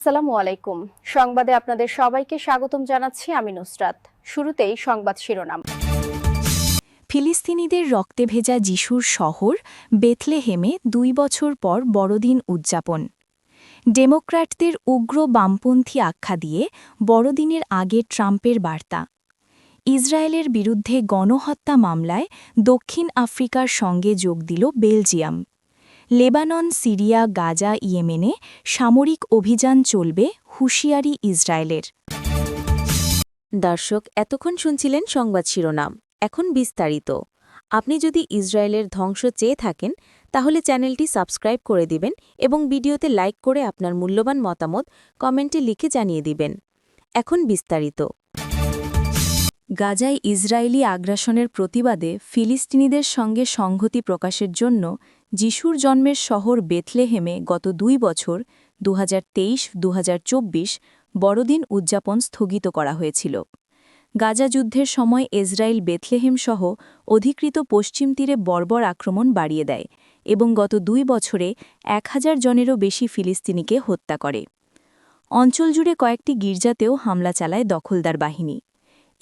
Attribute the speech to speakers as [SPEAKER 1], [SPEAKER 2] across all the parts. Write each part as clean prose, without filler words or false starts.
[SPEAKER 1] আসসালামু আলাইকুম। সংবাদে আপনাদের সবাইকে স্বাগতম জানাচ্ছি আমি নুসরাত। শুরুতেই সংবাদ শিরোনাম।
[SPEAKER 2] ফিলিস্তিনিদের রক্তে ভেজা যিশুর শহর বেথলেহেমে ২ বছর পর বড়দিন উদযাপন। ডেমোক্র্যাটদের উগ্র বামপন্থী আখ্যা দিয়ে বড়দিনের আগে ট্রাম্পের বার্তা। ইসরায়েলের বিরুদ্ধে গণহত্যা মামলায় দক্ষিণ আফ্রিকার সঙ্গে যোগ দিল বেলজিয়াম। লেবানন, সিরিয়া, গাজা, ইয়েমেনে সামরিক অভিযান চলবে, হুঁশিয়ারি ইসরায়েলের।
[SPEAKER 3] দর্শক, এতক্ষণ শুনছিলেন সংবাদ শিরোনাম। এখন বিস্তারিত। আপনি যদি ইসরায়েলের ধ্বংস চেয়ে থাকেন তাহলে চ্যানেলটি সাবস্ক্রাইব করে দিবেন এবং ভিডিওতে লাইক করে আপনার মূল্যবান মতামত কমেন্টে লিখে জানিয়ে দিবেন। এখন বিস্তারিত।
[SPEAKER 2] গাজায় ইসরায়েলি আগ্রাসনের প্রতিবাদে ফিলিস্তিনিদের সঙ্গে সংহতি প্রকাশের জন্য যিশুর জন্মের শহর বেথলেহেমে গত ২ বছর ২০২৩-২০২৪ বড়দিন উদযাপন স্থগিত করা হয়েছিল। গাজা যুদ্ধের সময় ইসরায়েল বেথলেহেম সহ অধিকৃত পশ্চিম তীরে বর্বর আক্রমণ বাড়িয়ে দেয় এবং গত ২ বছরে ১,০০০ জনেরও বেশি ফিলিস্তিনিকে হত্যা করে। অঞ্চলজুড়ে কয়েকটি গির্জাতেও হামলা চালায় দখলদার বাহিনী।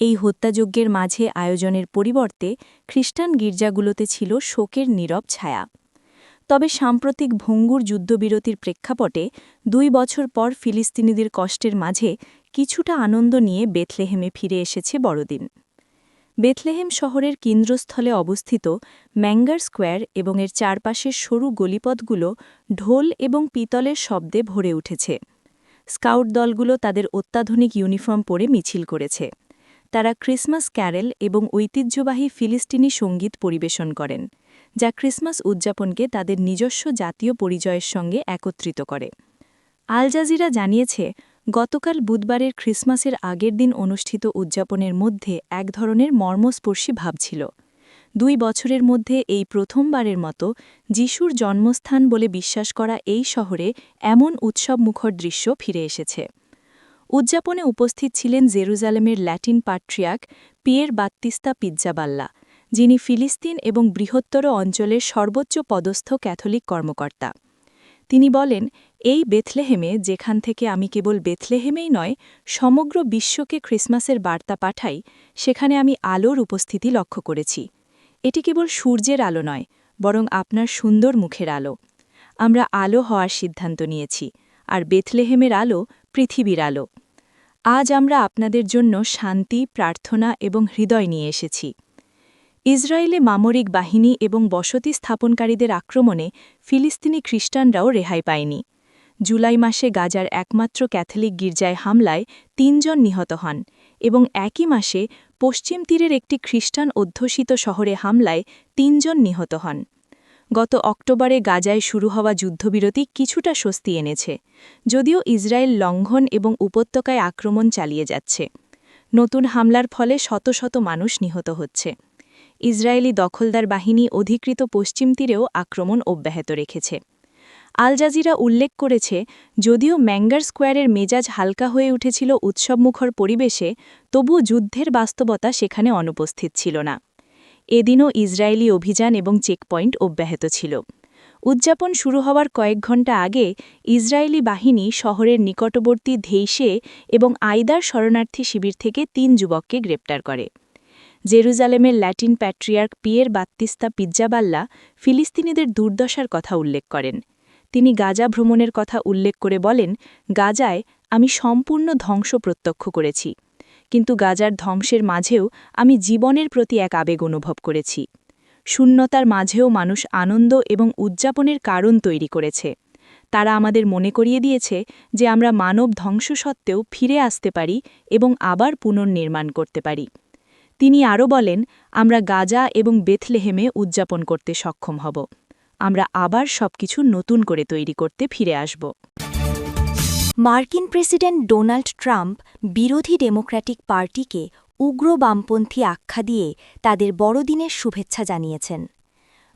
[SPEAKER 2] এই হত্যাযজ্ঞের মাঝে আয়োজনের পরিবর্তে খ্রিস্টান গির্জাগুলোতে ছিল শোকের নীরব ছায়া। তবে সাম্প্রতিক ভঙ্গুর যুদ্ধবিরতির প্রেক্ষাপটে ২ বছর পর ফিলিস্তিনিদের কষ্টের মাঝে কিছুটা আনন্দ নিয়ে বেথলেহেমে ফিরে এসেছে বড়দিন। বেথলেহেম শহরের কেন্দ্রস্থলে অবস্থিত ম্যাঙ্গার স্কোয়ার এবং এর চারপাশের সরু গলিপথগুলো ঢোল এবং পিতলের শব্দে ভরে উঠেছে। স্কাউট দলগুলো তাদের অত্যাধুনিক ইউনিফর্ম পরে মিছিল করেছে। তারা ক্রিসমাস ক্যারেল এবং ঐতিহ্যবাহী ফিলিস্তিনি সঙ্গীত পরিবেশন করেন, যা ক্রিসমাস উদযাপনকে তাদের নিজস্ব জাতীয় পরিচয়ের সঙ্গে একত্রিত করে। আল জাজিরা জানিয়েছে, গতকাল বুধবারের ক্রিসমাসের আগের দিন অনুষ্ঠিত উদযাপনের মধ্যে এক ধরনের মর্মস্পর্শী ভাব ছিল। ২ বছরের মধ্যে এই প্রথমবারের মতো যিশুর জন্মস্থান বলে বিশ্বাস করা এই শহরে এমন উৎসবমুখর দৃশ্য ফিরে এসেছে। উদযাপনে উপস্থিত ছিলেন জেরুজালেমের ল্যাটিন পাট্রিয়ার্ক পিয়ের বাত্তিস্তা পিজ্জাবাল্লা, যিনি ফিলিস্তিন এবং বৃহত্তর অঞ্চলের সর্বোচ্চ পদস্থ ক্যাথলিক কর্মকর্তা। তিনি বলেন, এই বেথলেহেমে, যেখান থেকে আমি কেবল বেথলেহেমেই নয় সমগ্র বিশ্বকে ক্রিসমাসের বার্তা পাঠাই, সেখানে আমি আলোর উপস্থিতি লক্ষ্য করেছি। এটি কেবল সূর্যের আলো নয়, বরং আপনার সুন্দর মুখের আলো। আমরা আলো হওয়ার সিদ্ধান্ত নিয়েছি, আর বেথলেহেমের আলো পৃথিবীর আলো। আজ আমরা আপনাদের জন্য শান্তি, প্রার্থনা এবং হৃদয় নিয়ে এসেছি। ইসরায়েলে মামরিক বাহিনী এবং বসতি স্থাপনকারীদের আক্রমণে ফিলিস্তিনি খ্রিস্টানরাও রেহাই পায়নি। জুলাই মাসে গাজার একমাত্র ক্যাথলিক গির্জায় হামলায় ৩ জন নিহত হন এবং একই মাসে পশ্চিম তীরের একটি খ্রিস্টান অধ্যুষিত শহরে হামলায় ৩ জন নিহত হন। গত অক্টোবরে গাজায় শুরু হওয়া যুদ্ধবিরতি কিছুটা স্বস্তি এনেছে, যদিও ইসরায়েল লঙ্ঘন এবং উপত্যকায় আক্রমণ চালিয়ে যাচ্ছে। নতুন হামলার ফলে শত শত মানুষ নিহত হচ্ছে। ইসরায়েলি দখলদার বাহিনী অধিকৃত পশ্চিম তীরেও আক্রমণ অব্যাহত রেখেছে। আল জাজিরা উল্লেখ করেছে, যদিও ম্যাঙ্গার স্কোয়ারের মেজাজ হালকা হয়ে উঠেছিল উৎসবমুখর পরিবেশে, তবুও যুদ্ধের বাস্তবতা সেখানে অনুপস্থিত ছিল না। এদিনও ইসরায়েলি অভিযান এবং চেকপয়েন্ট অব্যাহত ছিল। উদযাপন শুরু হওয়ার কয়েক ঘণ্টা আগে ইসরায়েলি বাহিনী শহরের নিকটবর্তী ধেইশে এবং আইদার শরণার্থী শিবির থেকে ৩ যুবককে গ্রেপ্তার করে। জেরুজালেমের ল্যাটিন প্যাট্রিয়ার্ক পিয়ের বাত্তিস্তা পিজ্জাবাল্লা ফিলিস্তিনিদের দুর্দশার কথা উল্লেখ করেন। তিনি গাজা ভ্রমণের কথা উল্লেখ করে বলেন, গাজায় আমি সম্পূর্ণ ধ্বংস প্রত্যক্ষ করেছি, কিন্তু গাজার ধ্বংসের মাঝেও আমি জীবনের প্রতি এক আবেগ অনুভব করেছি। শূন্যতার মাঝেও মানুষ আনন্দ এবং উদযাপনের কারণ তৈরি করেছে। তারা আমাদের মনে করিয়ে দিয়েছে যে আমরা মানব ধ্বংস সত্ত্বেও ফিরে আসতে পারি এবং আবার পুনর্নির্মাণ করতে পারি। তিনি আরও বলেন, আমরা গাজা এবং বেথলেহেমে উদযাপন করতে সক্ষম হব। আমরা আবার সবকিছু নতুন করে তৈরি করতে ফিরে আসব।
[SPEAKER 4] মার্কিন প্রেসিডেন্ট ডোনাল্ড ট্রাম্প বিরোধী ডেমোক্র্যাটিক পার্টিকে উগ্র বামপন্থী আখ্যা দিয়ে তাদের বড়দিনের শুভেচ্ছা জানিয়েছেন।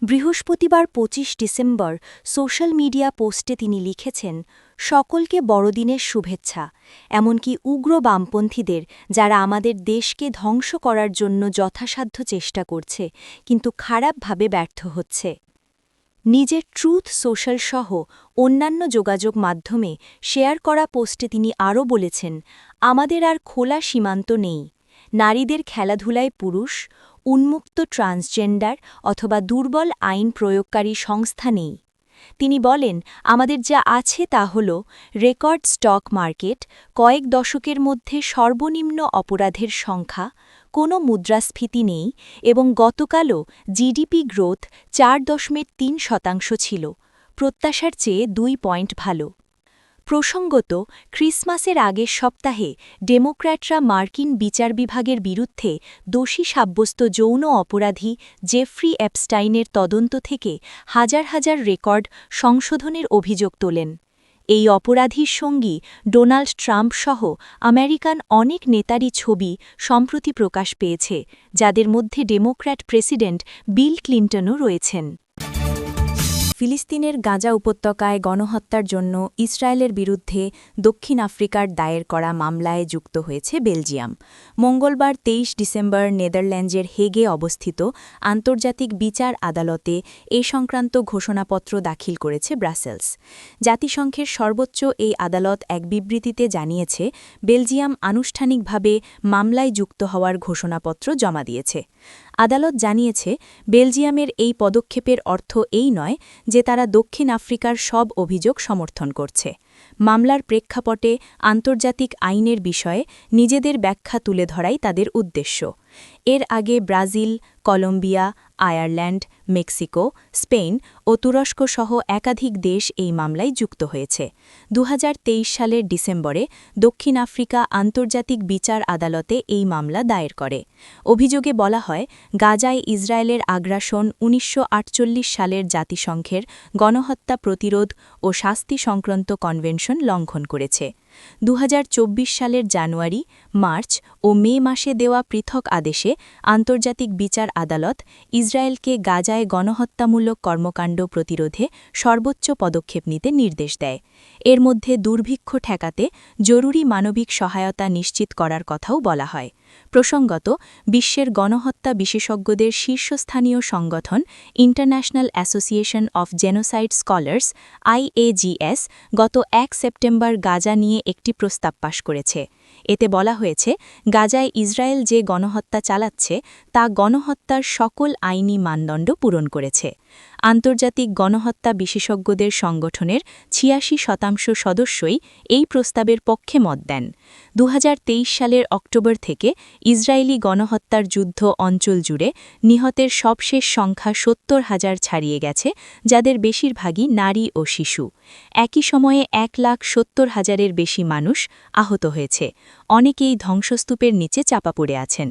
[SPEAKER 4] বৃহস্পতিবার ২৫ ডিসেম্বর সোশ্যাল মিডিয়া পোস্টে তিনি লিখেছেন, সকলকে বড়দিনের শুভেচ্ছা, এমনকি উগ্র বামপন্থীদের, যারা আমাদের দেশকে ধ্বংস করার জন্য যথাসাধ্য চেষ্টা করছে কিন্তু খারাপভাবে ব্যর্থ হচ্ছে। নিজের ট্রুথ সোশ্যাল সহ অন্যান্য যোগাযোগ মাধ্যমে শেয়ার করা পোস্টে তিনি আরও বলেছেন, আমাদের আর খোলা সীমান্ত নেই। নারীদের খেলাধুলায় পুরুষ, উন্মুক্ত ট্রান্সজেন্ডার অথবা দুর্বল আইন প্রয়োগকারী সংস্থা নেই। তিনি বলেন, আমাদের যা আছে তা হল রেকর্ড স্টক মার্কেট, কয়েক দশকের মধ্যে সর্বনিম্ন অপরাধের সংখ্যা, কোনো মুদ্রাস্ফীতি নেই এবং গতকালও জিডিপি গ্রোথ 4.3% ছিল, প্রত্যাশার চেয়ে 2 পয়েন্ট ভালো। প্রসঙ্গত, ক্রিসমাসের আগের সপ্তাহে ডেমোক্র্যাটরা মার্কিন বিচার বিভাগের বিরুদ্ধে দোষী সাব্যস্ত যৌন অপরাধী জেফ্রি অ্যাপস্টাইনের তদন্ত থেকে হাজার হাজার রেকর্ড সংশোধনের অভিযোগ তোলেন। এই অপরাধীর সঙ্গী ডোনাল্ড ট্রাম্প সহ আমেরিকান অনেক নেতারই ছবি সম্প্রতি প্রকাশ পেয়েছে, যাদের মধ্যে ডেমোক্র্যাট প্রেসিডেন্ট বিল ক্লিন্টনও রয়েছেন।
[SPEAKER 2] ফিলিস্তিনের গাজা উপত্যকায় গণহত্যার জন্য ইসরায়েলের বিরুদ্ধে দক্ষিণ আফ্রিকার দায়ের করা মামলায় যুক্ত হয়েছে বেলজিয়াম। মঙ্গলবার 23 ডিসেম্বর নেদারল্যান্ডসের হেগে অবস্থিত আন্তর্জাতিক বিচার আদালতে এ সংক্রান্ত ঘোষণাপত্র দাখিল করেছে ব্রাসেলস। জাতিসংঘের সর্বোচ্চ এই আদালত এক বিবৃতিতে জানিয়েছে, বেলজিয়াম আনুষ্ঠানিকভাবে মামলায় যুক্ত হওয়ার ঘোষণাপত্র জমা দিয়েছে। আদালত জানিয়েছে, বেলজিয়ামের এই পদক্ষেপের অর্থ এই নয় যে তারা দক্ষিণ আফ্রিকার সব অভিযোগ সমর্থন করছে। মামলার প্রেক্ষাপটে আন্তর্জাতিক আইনের বিষয়ে নিজেদের ব্যাখ্যা তুলে ধরাই তাদের উদ্দেশ্য। এর আগে Brazil, Colombia, Ireland, Mexico, Spain ও তুরস্ক সহ একাধিক দেশ এই মামলায় যুক্ত হয়েছে। 2023 সালের ডিসেম্বরে দক্ষিণ আফ্রিকা আন্তর্জাতিক বিচার আদালতে এই মামলা দায়ের করে। অভিযোগে বলা হয়, গাজায় ইসরায়েলের আগ্রাসন 1948 সালের জাতিসংঘের গণহত্যা প্রতিরোধ ও শাস্তি সংক্রান্ত কনভেনশন লঙ্ঘন করেছে। 2024 সালের জানুয়ারি, মার্চ ও মে মাসে দেওয়া পৃথক আদেশে আন্তর্জাতিক বিচার আদালত ইসরায়েলকে গাজায় গণহত্যামূলক কর্মকাণ্ড প্রতিরোধে সর্বোচ্চ পদক্ষেপ নিতে নির্দেশ দেয়। এর মধ্যে দুর্ভিক্ষ ঠেকাতে জরুরি মানবিক সহায়তা নিশ্চিত করার কথাও বলা হয়। প্রসঙ্গত, বিশ্বের গণহত্যা বিশেষজ্ঞদের শীর্ষস্থানীয় সংগঠন international association of genocide scholars IAGS গত 1 সেপ্টেম্বর গাজা নিয়ে একটি প্রস্তাব পাশ করেছে। এতে বলা হয়েছে, গাজায় ইসরায়েল যে গণহত্যা চালাচ্ছে তা গণহত্যার সকল আইনি মানদণ্ড পূরণ করেছে। আন্তর্জাতিক গণহত্যা বিশেষজ্ঞদের সংগঠনের 86% সদস্যই এই প্রস্তাবের পক্ষে মত দেন। 2023 সালের অক্টোবর থেকে ইসরায়েলি গণহত্যার যুদ্ধ অঞ্চল জুড়ে নিহতের সবশেষ সংখ্যা 70,000 ছাড়িয়ে গেছে, যাদের বেশিরভাগই নারী ও শিশু। একই সময়ে 1,70,000-এর বেশি মানুষ আহত হয়েছে। অনেকেই ধ্বংসস্তূপের নিচে চাপা পড়ে আছেন।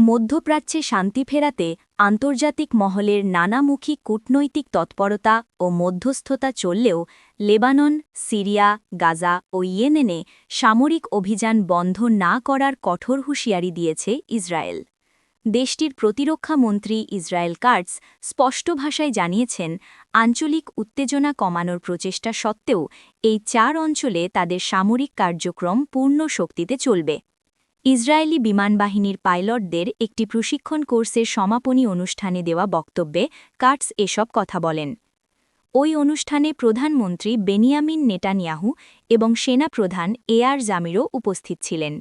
[SPEAKER 4] মধ্যপ্রাচ্যে শান্তি ফেরাতে আন্তর্জাতিক মহলের নানামুখী কূটনৈতিক তৎপরতা ও মধ্যস্থতা চললেও লেবানন, সিরিয়া, গাজা ও ইয়েমেনে সামরিক অভিযান বন্ধ না করার কঠোর হুঁশিয়ারি দিয়েছে ইসরায়েল। দেশটির প্রতিরক্ষা মন্ত্রী ইসরায়েল কাটস স্পষ্ট ভাষায় জানিয়েছেন, আঞ্চলিক উত্তেজনা কমানোর প্রচেষ্টা সত্ত্বেও এই 4 অঞ্চলে তাদের সামরিক কার্যক্রম পূর্ণ শক্তিতে চলবে। ইসরায়েলি বিমানবাহিনীর পাইলটদের একটি প্রশিক্ষণ কোর্সের সমাপনী অনুষ্ঠানে দেওয়া বক্তব্যে কাটস এসব কথা বলেন। ওই অনুষ্ঠানে প্রধানমন্ত্রী বেনিয়ামিন নেতানিয়াহু এবং সেনাপ্রধান এআর জামিরও উপস্থিত ছিলেন।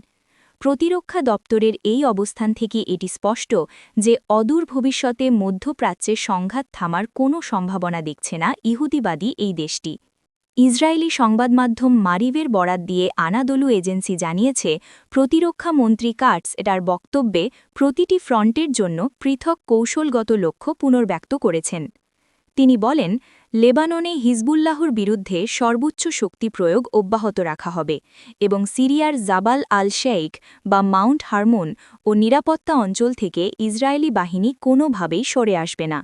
[SPEAKER 4] প্রতিরক্ষা দপ্তরের এই অবস্থান থেকে এটি স্পষ্ট যে অদূর ভবিষ্যতে মধ্যপ্রাচ্যে সংঘাত থামার কোনো সম্ভাবনা দেখছে না ইহুদিবাদী এই দেশটি। ইসরায়েলি সংবাদমাধ্যম মারিভের বরাত দিয়ে আনাদোলু এজেন্সি জানিয়েছে, প্রতিরক্ষা মন্ত্রী কাটস এটার বক্তব্যে প্রতিটি ফ্রন্টের জন্য পৃথক কৌশলগত লক্ষ্য পুনর্ব্যক্ত করেছেন। তিনি বলেন, লেবাননে হিজবুল্লাহর বিরুদ্ধে সর্বোচ্চ শক্তি প্রয়োগ অব্যাহত রাখা হবে এবং সিরিয়ার জাবাল আল শেইখ বা মাউন্ট হারমোন ও নিরাপত্তা অঞ্চল থেকে ইসরায়েলি বাহিনী কোনোভাবেই সরে আসবে না।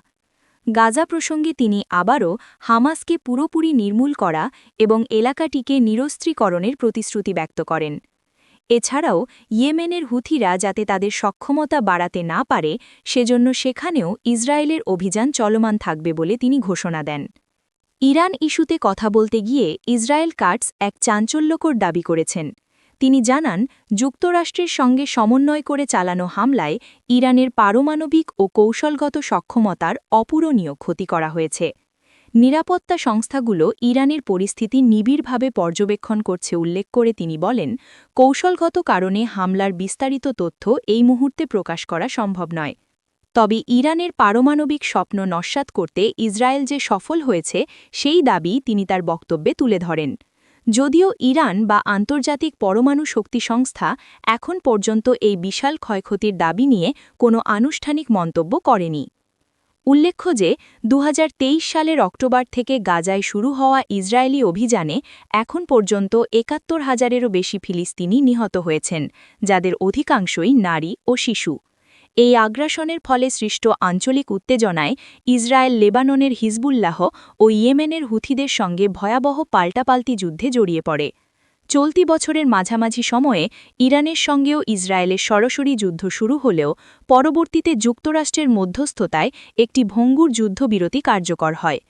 [SPEAKER 4] গাজা প্রসঙ্গে তিনি আবারও হামাসকে পুরোপুরি নির্মূল করা এবং এলাকাটিকে নিরস্ত্রীকরণের প্রতিশ্রুতি ব্যক্ত করেন। এছাড়াও ইয়েমেনের হুথিরা যাতে তাদের সক্ষমতা বাড়াতে না পারে সেজন্য সেখানেও ইসরায়েলের অভিযান চলমান থাকবে বলে তিনি ঘোষণা দেন। ইরান ইস্যুতে কথা বলতে গিয়ে ইসরায়েল কাটস এক চাঞ্চল্যকর দাবি করেছেন।
[SPEAKER 2] তিনি জানান, যুক্তরাষ্ট্রের সঙ্গে সমন্বয় করে চালানো হামলায় ইরানের পারমাণবিক ও কৌশলগত সক্ষমতার অপূরণীয় ক্ষতি করা হয়েছে। নিরাপত্তা সংস্থাগুলো ইরানের পরিস্থিতি নিবিড়ভাবে পর্যবেক্ষণ করছে উল্লেখ করে তিনি বলেন, কৌশলগত কারণে হামলার বিস্তারিত তথ্য এই মুহূর্তে প্রকাশ করা সম্ভব নয়। তবে ইরানের পারমাণবিক স্বপ্ন নস্যাৎ করতে ইসরায়েল যে সফল হয়েছে সেই দাবি তিনি তার বক্তব্যে তুলে ধরেন। যদিও ইরান বা আন্তর্জাতিক পরমাণু শক্তি সংস্থা এখন পর্যন্ত এই বিশাল ক্ষয়ক্ষতির দাবি নিয়ে কোনো আনুষ্ঠানিক মন্তব্য করেনি। উল্লেখ্য যে 2023 সালের অক্টোবর থেকে গাজায় শুরু হওয়া ইসরায়েলি অভিযানে এখন পর্যন্ত ৭১,০০০-এরও বেশি ফিলিস্তিনি নিহত হয়েছেন, যাদের অধিকাংশই নারী ও শিশু। এই আগ্রাসনের ফলে সৃষ্ট আঞ্চলিক উত্তেজনায় ইসরায়েল লেবাননের হিজবুল্লাহ ও ইয়েমেনের হুথিদের সঙ্গে ভয়াবহ পাল্টাপাল্টি যুদ্ধে জড়িয়ে পড়ে। চলতি বছরের মাঝামাঝি সময়ে ইরানের সঙ্গেও ইসরায়েলের সরাসরি যুদ্ধ শুরু হলেও পরবর্তীতে যুক্তরাষ্ট্রের মধ্যস্থতায় একটি ভঙ্গুর যুদ্ধবিরতি কার্যকর হয়।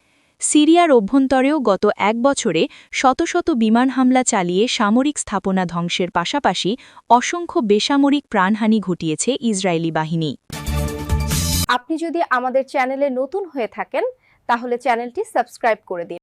[SPEAKER 2] সিরিয়ার অভ্যন্তরেও গত 1 বছরে শত শত বিমান হামলা চালিয়ে সামরিক স্থাপনা ধ্বংসের পাশাপাশি অসংখ্য বেসামরিক প্রাণহানি ঘটিয়েছে ইসরায়েলি বাহিনী।
[SPEAKER 1] আপনি যদি আমাদের চ্যানেলে নতুন হয়ে থাকেন তাহলে চ্যানেলটি সাবস্ক্রাইব করে দিন।